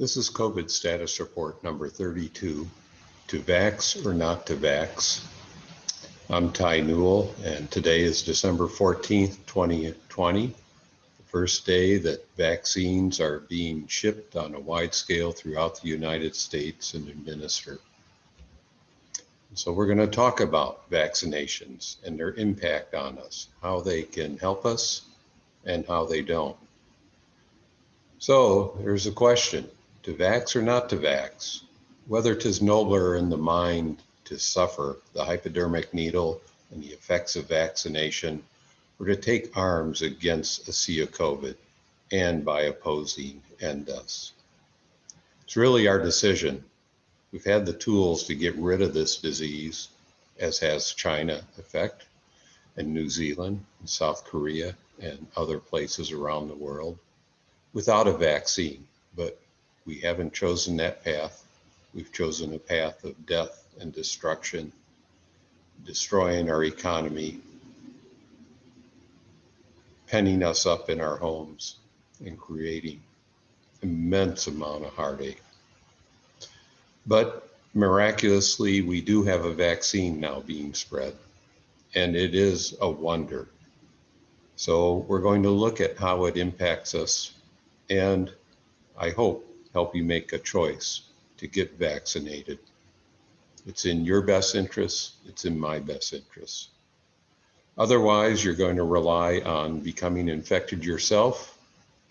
This is COVID status report number 32, to vax or not to vax. I'm Ty Newell, and today is December 14th, 2020, the first day that vaccines are being shipped on a wide scale throughout the United States and administered. So we're going to talk about vaccinations and their impact on us, how they can help us and how they don't. So there's a question, to vax or not to vax? Whether 'tis nobler in the mind to suffer the hypodermic needle and the effects of vaccination, or to take arms against a sea of COVID and by opposing end us. It's really our decision. We've had the tools to get rid of this disease, as has China effect, and New Zealand, and South Korea, and other places around the world, without a vaccine. But we haven't chosen that path. We've chosen a path of death and destruction, destroying our economy, penning us up in our homes, and creating immense amount of heartache. But miraculously, we do have a vaccine now being spread, and it is a wonder. So we're going to look at how it impacts us, and I hope help you make a choice to get vaccinated. It's in your best interest, it's in my best interest. Otherwise, you're going to rely on becoming infected yourself,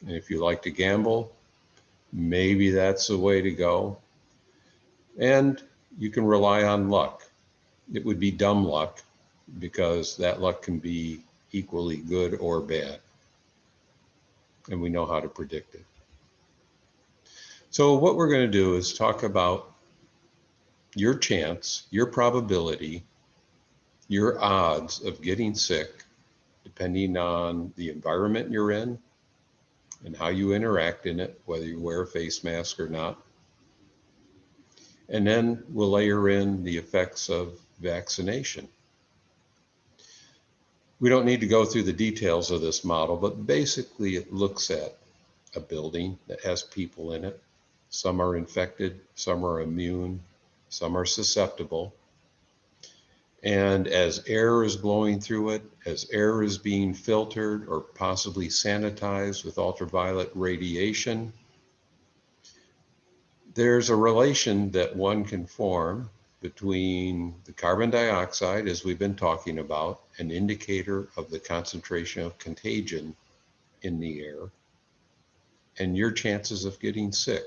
and if you like to gamble, maybe that's the way to go. And you can rely on luck. It would be dumb luck, because that luck can be equally good or bad, and we know how to predict it. So what we're going to do is talk about your chance, your probability, your odds of getting sick, depending on the environment you're in and how you interact in it, whether you wear a face mask or not. And then we'll layer in the effects of vaccination. We don't need to go through the details of this model, but basically it looks at a building that has people in it. Some are infected, some are immune, some are susceptible. And as air is blowing through it, as air is being filtered or possibly sanitized with ultraviolet radiation, there's a relation that one can form between the carbon dioxide, as we've been talking about, an indicator of the concentration of contagion in the air, and your chances of getting sick.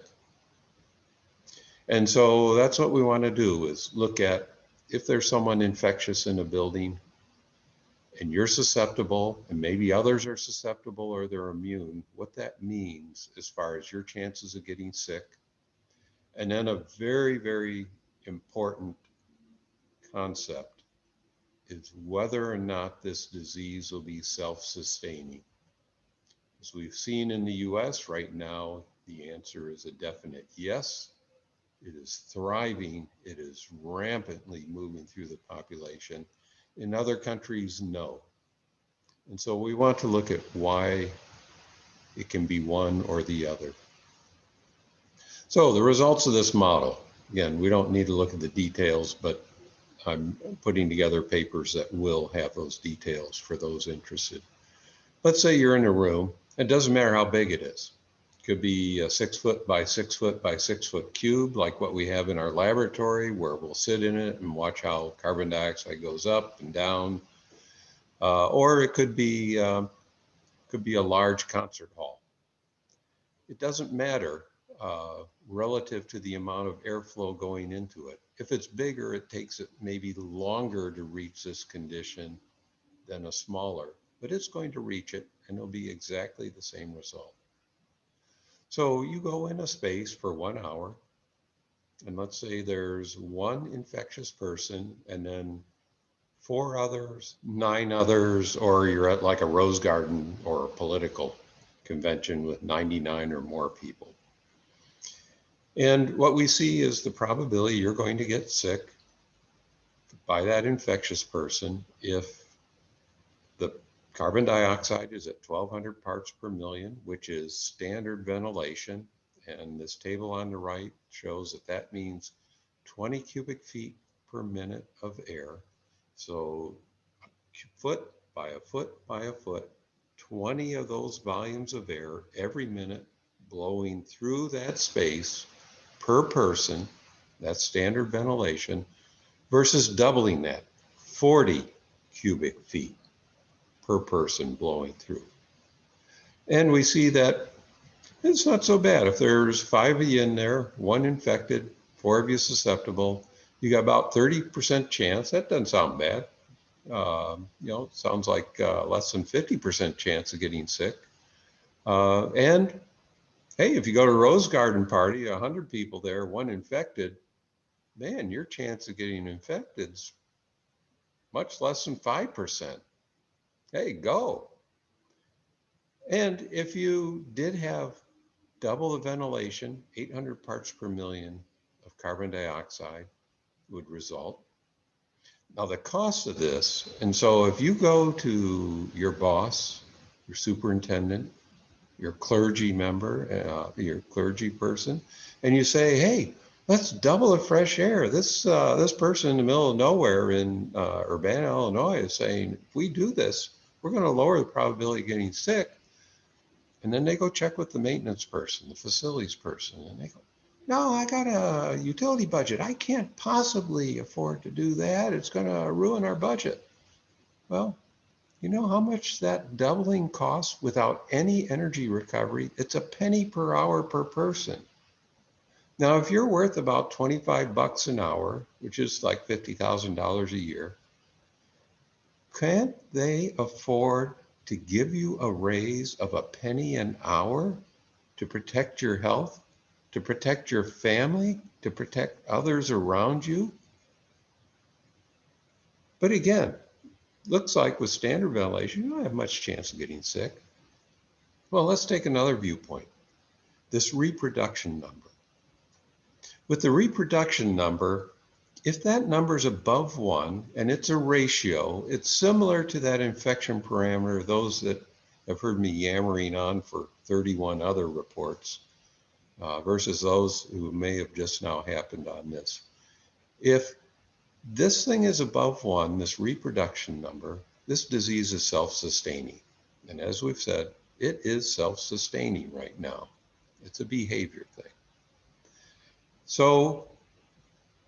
And so that's what we want to do, is look at if there's someone infectious in a building and you're susceptible, and maybe others are susceptible or they're immune, what that means as far as your chances of getting sick. And then a very, very important concept is whether or not this disease will be self-sustaining. As we've seen in the US right now, the answer is a definite yes. It is thriving. It is rampantly moving through the population. In other countries, no. And so we want to look at why it can be one or the other. So the results of this model, again, we don't need to look at the details, but I'm putting together papers that will have those details for those interested. Let's say you're in a room. It doesn't matter how big it is. It could be a 6 foot by 6 foot by 6 foot cube, like what we have in our laboratory, where we'll sit in it and watch how carbon dioxide goes up and down. Or it could be a large concert hall. It doesn't matter relative to the amount of airflow going into it. If it's bigger, it takes it maybe longer to reach this condition than a smaller, but it's going to reach it, and it'll be exactly the same result. So you go in a space for 1 hour, and let's say there's one infectious person and then 4 others, 9 others, or you're at like a rose garden or a political convention with 99 or more people. And what we see is the probability you're going to get sick by that infectious person if the carbon dioxide is at 1,200 parts per million, which is standard ventilation, And this table on the right shows that that means 20 cubic feet per minute of air. So foot by a foot by a foot, 20 of those volumes of air every minute blowing through that space per person. That's standard ventilation versus doubling that, 40 cubic feet per person blowing through. And we see that it's not so bad. If there's 5 of you in there, 1 infected, 4 of you susceptible, you got about 30% chance. That doesn't sound bad. Sounds like less than 50% chance of getting sick. And hey, if you go to a rose garden party, 100 people there, 1 infected, man, your chance of getting infected is much less than 5%. Hey, go. And if you did have double the ventilation, 800 parts per million of carbon dioxide would result. Now, the cost of this, and so if you go to your boss, your superintendent, your clergy member, your clergy person, and you say, hey, let's double the fresh air. This person in the middle of nowhere in Urbana, Illinois is saying, if we do this, we're going to lower the probability of getting sick. And then they go check with the maintenance person, the facilities person, and they go, no, I got a utility budget. I can't possibly afford to do that. It's going to ruin our budget. Well, you know how much that doubling costs without any energy recovery? It's a penny per hour per person. Now, if you're worth about 25 bucks an hour, which is like $50,000 a year, can't they afford to give you a raise of a penny an hour to protect your health, to protect your family, to protect others around you? But again, looks like with standard ventilation, you don't have much chance of getting sick. Well, let's take another viewpoint, this reproduction number. With the reproduction number, if that number is above 1 and it's a ratio, it's similar to that infection parameter, those that have heard me yammering on for 31 other reports versus those who may have just now happened on this. If this thing is above 1, this reproduction number, this disease is self-sustaining. And as we've said, it is self-sustaining right now. It's a behavior thing. So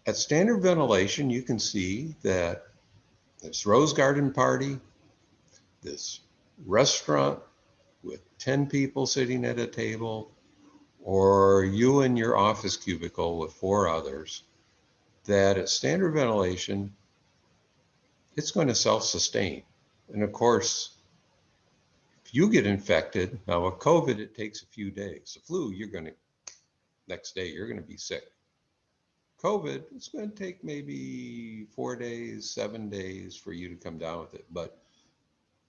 at standard ventilation, you can see that this rose garden party, this restaurant with 10 people sitting at a table, or you in your office cubicle with 4 others, that at standard ventilation, it's going to self-sustain. And of course, if you get infected, now with COVID, it takes a few days. The flu, next day, you're going to be sick. COVID, it's going to take maybe 4 days, 7 days for you to come down with it. But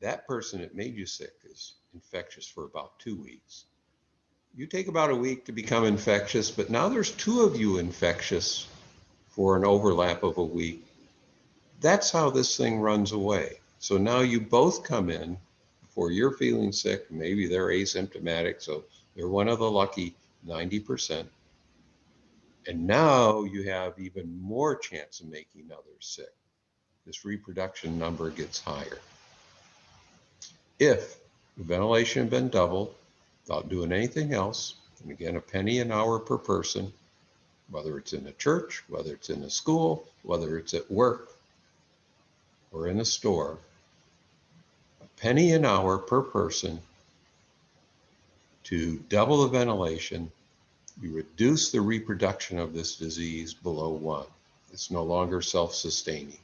that person that made you sick is infectious for about 2 weeks. You take about a week to become infectious, but now there's 2 of you infectious for an overlap of a week. That's how this thing runs away. So now you both come in before you're feeling sick. Maybe they're asymptomatic, so they're one of the lucky 90%. And now you have even more chance of making others sick. This reproduction number gets higher. If the ventilation had been doubled without doing anything else, and again, a penny an hour per person, whether it's in a church, whether it's in a school, whether it's at work or in a store, a penny an hour per person to double the ventilation, you reduce the reproduction of this disease below 1. It's no longer self-sustaining.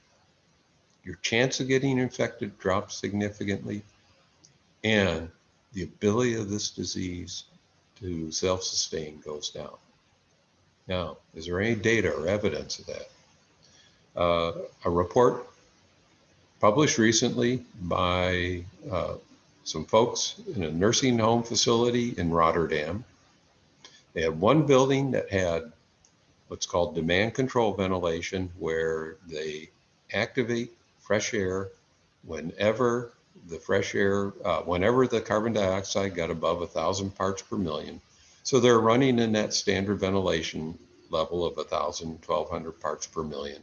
Your chance of getting infected drops significantly, and the ability of this disease to self-sustain goes down. Now, is there any data or evidence of that? A report published recently by some folks in a nursing home facility in Rotterdam. They had one building that had what's called demand control ventilation, where they activate fresh air whenever the carbon dioxide got above 1,000 parts per million. So they're running in that standard ventilation level of 1,000, 1,200 parts per million.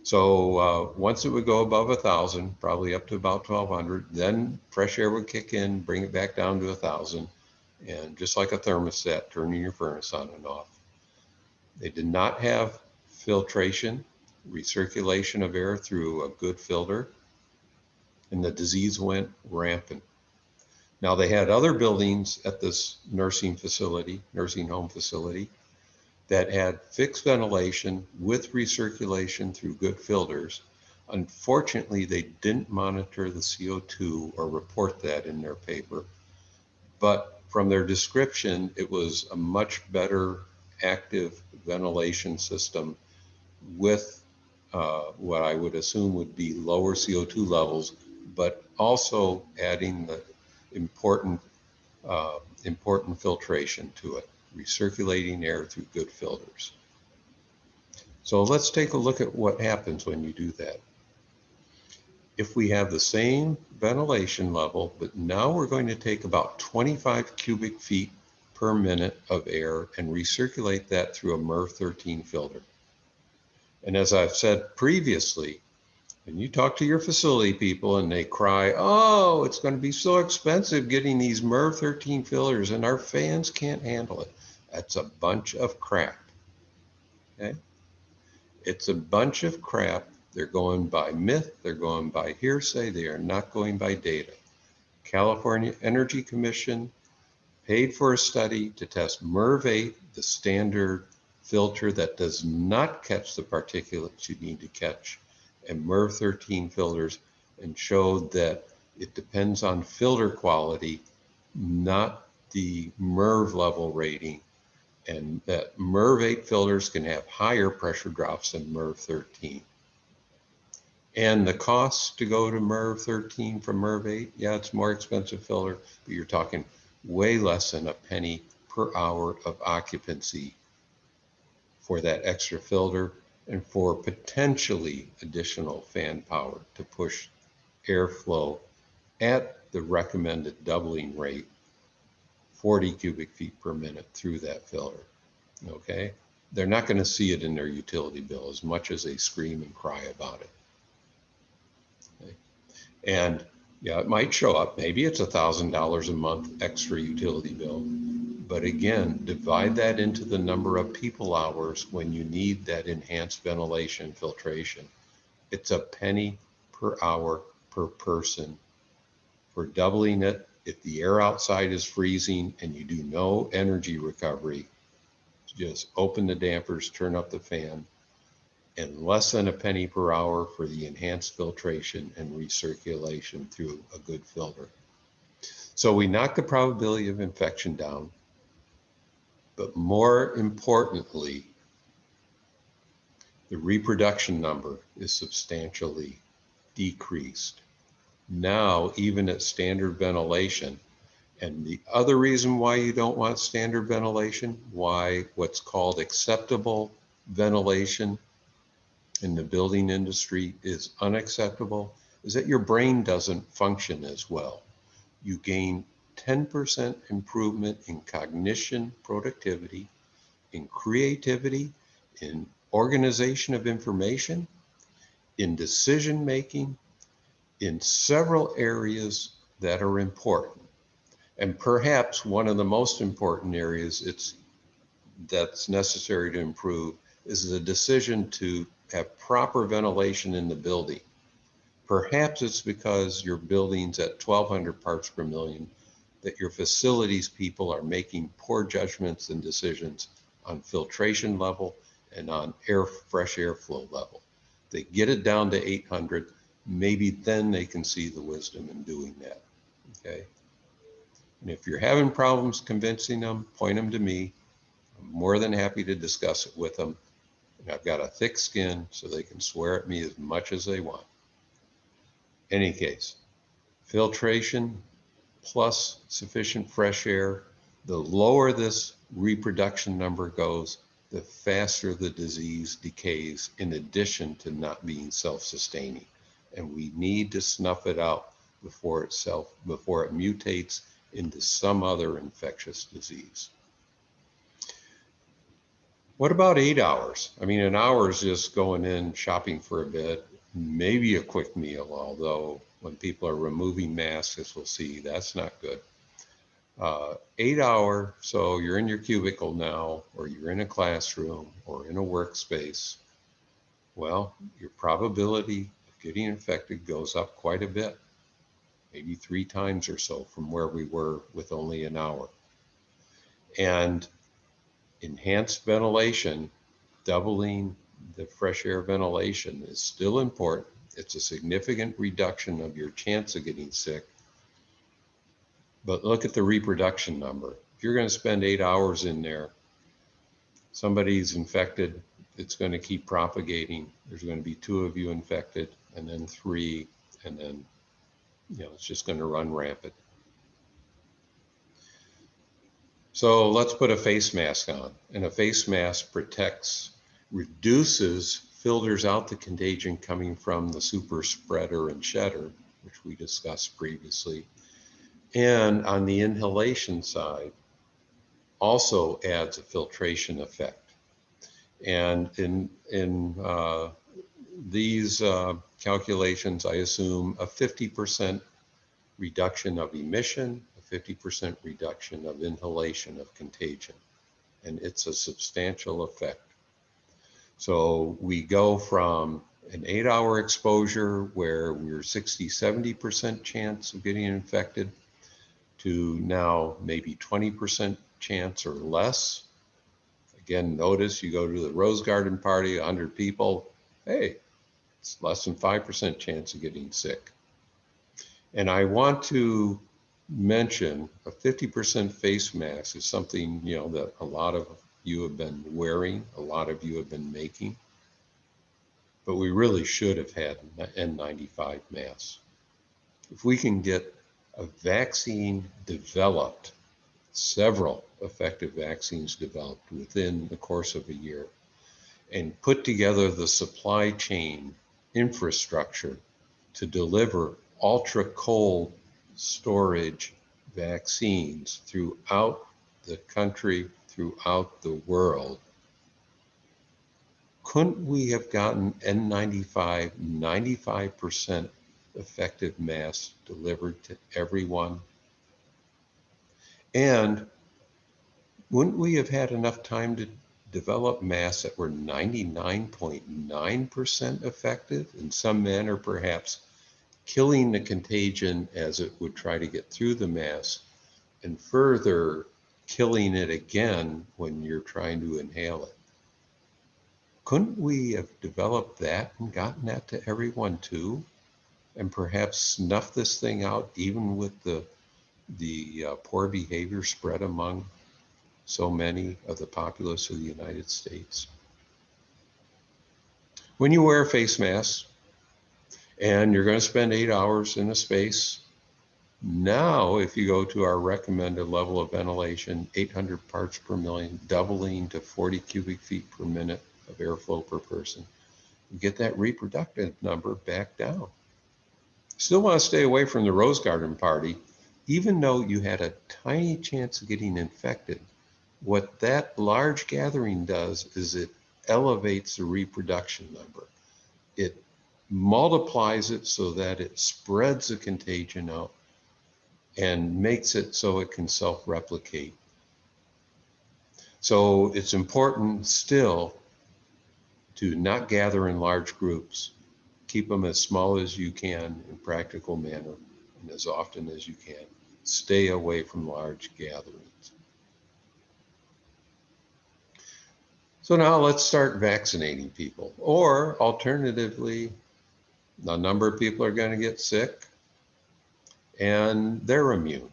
So once it would go above 1,000, probably up to about 1,200, then fresh air would kick in, bring it back down to 1,000, and just like a thermostat, turning your furnace on and off. They did not have filtration, recirculation of air through a good filter, and the disease went rampant. Now they had other buildings at this nursing home facility, that had fixed ventilation with recirculation through good filters. Unfortunately, they didn't monitor the CO2 or report that in their paper, but from their description, it was a much better active ventilation system with what I would assume would be lower CO2 levels, but also adding the important important filtration to it, recirculating air through good filters. So let's take a look at what happens when you do that. If we have the same ventilation level, but now we're going to take about 25 cubic feet per minute of air and recirculate that through a MERV 13 filter. And as I've said previously, when you talk to your facility people and they cry, oh, it's going to be so expensive getting these MERV 13 filters and our fans can't handle it. That's a bunch of crap. Okay? It's a bunch of crap. They're going by myth. They're going by hearsay. They are not going by data. California Energy Commission paid for a study to test MERV 8, the standard filter that does not catch the particulates you need to catch, and MERV 13 filters, and showed that it depends on filter quality, not the MERV level rating, and that MERV 8 filters can have higher pressure drops than MERV 13. And the cost to go to MERV 13 from MERV 8, yeah, it's more expensive filter, but you're talking way less than a penny per hour of occupancy for that extra filter and for potentially additional fan power to push airflow at the recommended doubling rate, 40 cubic feet per minute through that filter. Okay? They're not going to see it in their utility bill as much as they scream and cry about it. Okay? And yeah, it might show up. Maybe it's $1,000 a month extra utility bill. But again, divide that into the number of people hours when you need that enhanced ventilation filtration. It's a penny per hour per person. For doubling it, if the air outside is freezing and you do no energy recovery, just open the dampers, turn up the fan, and less than a penny per hour for the enhanced filtration and recirculation through a good filter. So we knock the probability of infection down, but more importantly, the reproduction number is substantially decreased. Now, even at standard ventilation, and the other reason why you don't want standard ventilation, why what's called acceptable ventilation in the building industry is unacceptable, is that your brain doesn't function as well. You gain 10% improvement in cognition, productivity, in creativity, in organization of information, in decision making, in several areas that are important. And perhaps one of the most important areas that's necessary to improve is the decision to have proper ventilation in the building. Perhaps it's because your building's at 1,200 parts per million that your facilities people are making poor judgments and decisions on filtration level and on fresh airflow level. They get it down to 800, maybe then they can see the wisdom in doing that, okay? And if you're having problems convincing them, point them to me. I'm more than happy to discuss it with them. And I've got a thick skin so they can swear at me as much as they want. Any case, filtration plus sufficient fresh air, the lower this reproduction number goes, the faster the disease decays, in addition to not being self-sustaining. And we need to snuff it out before it mutates into some other infectious disease. What about 8 hours? I mean, an hour is just going in, shopping for a bit, maybe a quick meal, although when people are removing masks, as we'll see, that's not good. 8 hour, so you're in your cubicle now, or you're in a classroom or in a workspace. Well, your probability of getting infected goes up quite a bit, maybe 3 times or so from where we were with only an hour. And enhanced ventilation, doubling the fresh air ventilation is still important. It's a significant reduction of your chance of getting sick. But look at the reproduction number. If you're going to spend 8 hours in there, somebody's infected, it's going to keep propagating. There's going to be 2 of you infected, and then 3, and then, it's just going to run rampant. So let's put a face mask on, and a face mask protects, reduces, filters out the contagion coming from the super spreader and shedder, which we discussed previously. And on the inhalation side, also adds a filtration effect. And in these calculations, I assume a 50% reduction of emission, a 50% reduction of inhalation of contagion. And it's a substantial effect. So we go from an 8-hour exposure where we're 60-70% chance of getting infected to now maybe 20% chance or less. Again, notice you go to the Rose Garden party, 100 people, hey, it's less than 5% chance of getting sick. And I want to mention a 50% face mask is something, that a lot of you have been wearing, a lot of you have been making, but we really should have had N95 masks. If we can get a vaccine developed, several effective vaccines developed within the course of a year, and put together the supply chain infrastructure to deliver ultra cold storage vaccines throughout the country, throughout the world, couldn't we have gotten N95, 95% effective masks delivered to everyone? And wouldn't we have had enough time to develop masks that were 99.9% effective, in some manner perhaps killing the contagion as it would try to get through the mask, and further killing it again when you're trying to inhale it? Couldn't we have developed that and gotten that to everyone too? And perhaps snuff this thing out even with the poor behavior spread among so many of the populace of the United States? When you wear a face mask and you're going to spend 8 hours in a space, now if you go to our recommended level of ventilation, 800 parts per million, doubling to 40 cubic feet per minute of airflow per person, you get that reproductive number back down. Still want to stay away from the Rose Garden party, even though you had a tiny chance of getting infected. What that large gathering does is it elevates the reproduction number. It multiplies it so that it spreads the contagion out and makes it so it can self-replicate. So it's important still to not gather in large groups. Keep them as small as you can in practical manner and as often as you can. Stay away from large gatherings. So now let's start vaccinating people. Or alternatively, a number of people are going to get sick and they're immune.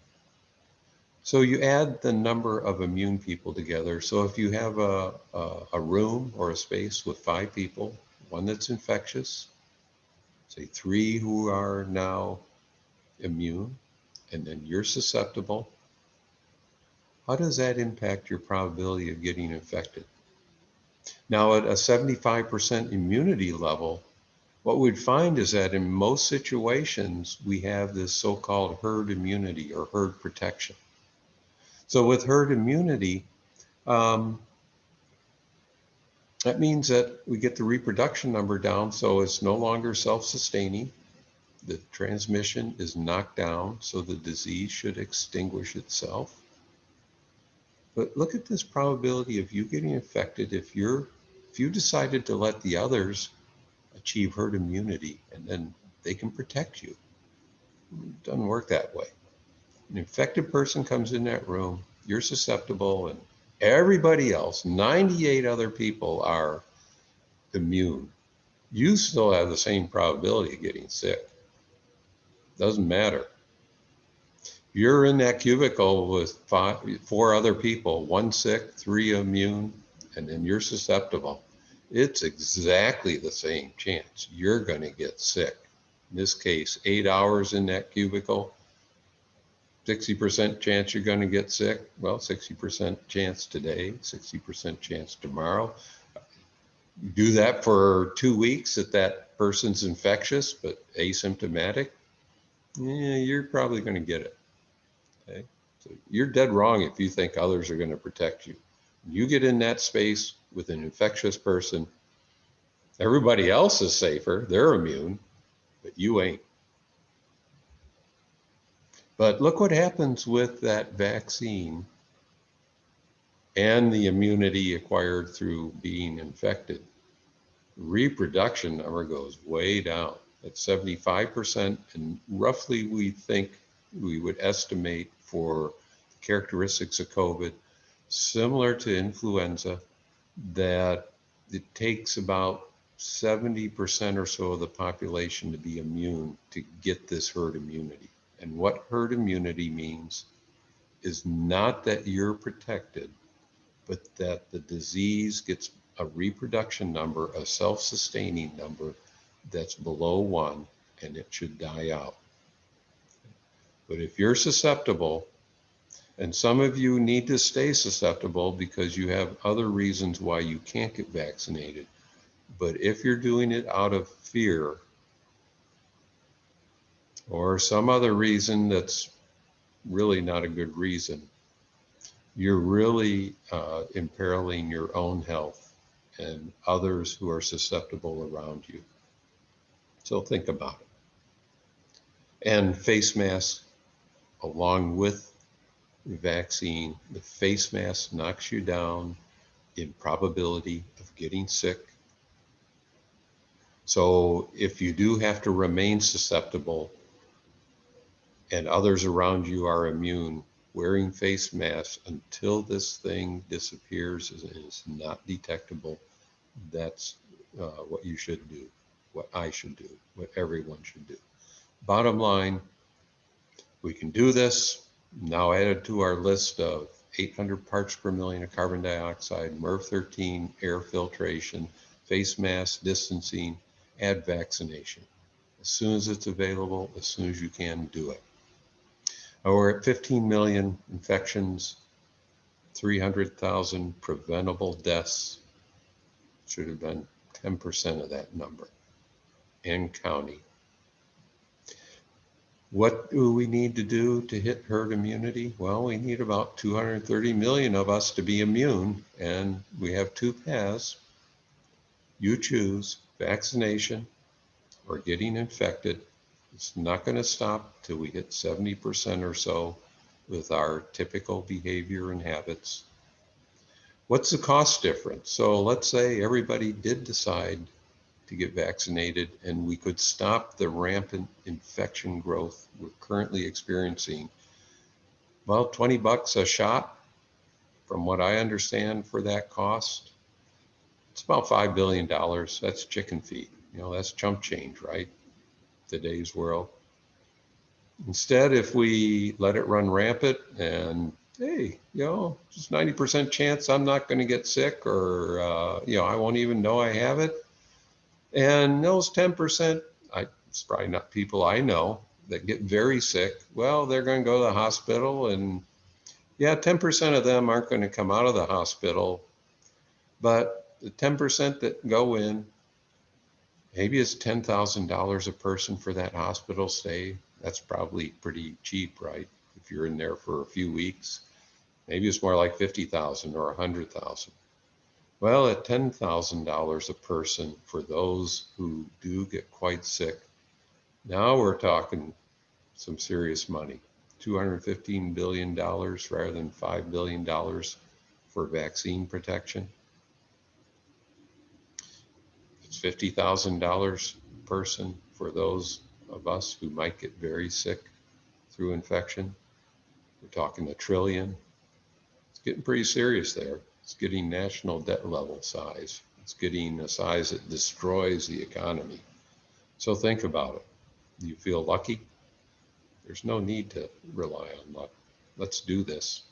So you add the number of immune people together. So if you have a room or a space with 5 people, one that's infectious, say 3 who are now immune, and then you're susceptible, how does that impact your probability of getting infected? Now at a 75% immunity level, what we'd find is that in most situations, we have this so-called herd immunity or herd protection. So with herd immunity, That means that we get the reproduction number down so it's no longer self-sustaining. The transmission is knocked down, so the disease should extinguish itself. But look at this probability of you getting infected if you decided to let the others achieve herd immunity and then they can protect you. It doesn't work that way. An infected person comes in that room, you're susceptible, and everybody else, 98 other people, are immune. You still have the same probability of getting sick. Doesn't matter. You're in that cubicle with four other people, one sick, three immune, and then you're susceptible. It's exactly the same chance you're going to get sick. In this case, 8 hours in that cubicle, 60% chance you're going to get sick. Well, 60% chance today, 60% chance tomorrow. You do that for 2 weeks that person's infectious but asymptomatic, yeah, you're probably going to get it. Okay? So you're dead wrong if you think others are going to protect you. When you get in that space with an infectious person, everybody else is safer, they're immune, but you ain't. But look what happens with that vaccine and the immunity acquired through being infected. Reproduction number goes way down at 75%, and roughly we would estimate for characteristics of COVID, similar to influenza, that it takes about 70% or so of the population to be immune to get this herd immunity. And what herd immunity means is not that you're protected, but that the disease gets a reproduction number, a self-sustaining number that's below 1, and it should die out. But if you're susceptible, and some of you need to stay susceptible because you have other reasons why you can't get vaccinated, but if you're doing it out of fear or some other reason that's really not a good reason, you're really imperiling your own health and others who are susceptible around you. So think about it. And face masks, along with the vaccine, the face mask knocks you down in probability of getting sick. So if you do have to remain susceptible and others around you are immune, wearing face masks until this thing disappears and is not detectable, that's what you should do, what I should do, what everyone should do. Bottom line, we can do this. Now added to our list of 800 parts per million of carbon dioxide, MERV-13, air filtration, face mask, distancing, add vaccination. As soon as it's available, as soon as you can, do it. We're at 15 million infections, 300,000 preventable deaths. Should have been 10% of that number, and counting. What do we need to do to hit herd immunity? Well, we need about 230 million of us to be immune, and we have two paths. You choose vaccination or getting infected. It's not going to stop till we hit 70% or so with our typical behavior and habits. What's the cost difference? So let's say everybody did decide to get vaccinated and we could stop the rampant infection growth we're currently experiencing. Well, $20 a shot, from what I understand for that cost, it's about $5 billion. That's chicken feed. That's chump change, right? Today's world. Instead, if we let it run rampant and, hey, just 90% chance I'm not going to get sick, or, I won't even know I have it. And those 10%, it's probably not people I know that get very sick. Well, they're going to go to the hospital, and 10% of them aren't going to come out of the hospital. But the 10% that go in, maybe it's $10,000 a person for that hospital stay. That's probably pretty cheap, right? If you're in there for a few weeks, maybe it's more like 50,000 or 100,000. Well, at $10,000 a person for those who do get quite sick, now we're talking some serious money. $215 billion rather than $5 billion for vaccine protection. It's $50,000 a person for those of us who might get very sick through infection. We're talking a trillion. It's getting pretty serious there. It's getting national debt level size. It's getting a size that destroys the economy. So think about it. Do you feel lucky? There's no need to rely on luck. Let's do this.